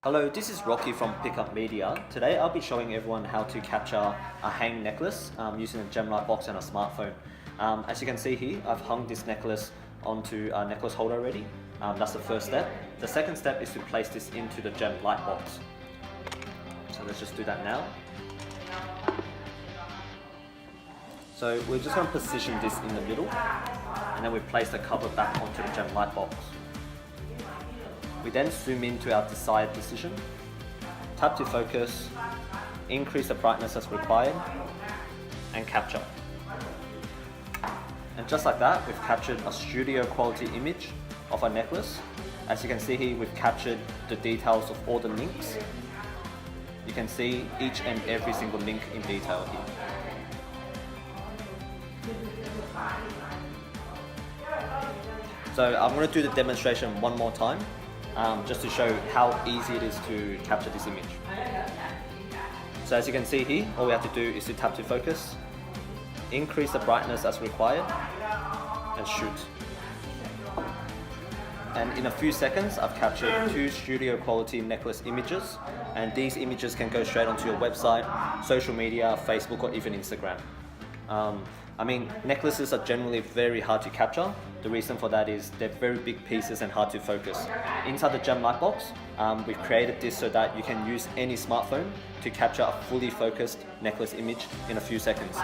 Hello, this is Rocky from Pickup Media. Today I'll be showing everyone how to capture a hang necklace using a GemLightbox and a smartphone. As you can see here, I've hung this necklace onto a necklace holder already. That's the first step. The second step is to place this into the GemLightbox. So let's just do that now. So we're just going to position this in the middle, and then we place the cover back onto the GemLightbox. We then zoom into our desired position, tap to focus, increase the brightness as required, and capture. And just like that, we've captured a studio quality image of our necklace. As you can see here, we've captured the details of all the links. You can see each and every single link in detail here. So I'm going to do the demonstration one more time. Just to show how easy it is to capture this image. So as you can see here, all we have to do is to tap to focus, increase the brightness as required, and shoot. And in a few seconds, I've captured 2 studio quality necklace images, and these images can go straight onto your website, social media, Facebook, or even Instagram. Necklaces are generally very hard to capture. The reason for that is they're very big pieces and hard to focus. Inside the GemLightbox, we've created this so that you can use any smartphone to capture a fully focused necklace image in a few seconds.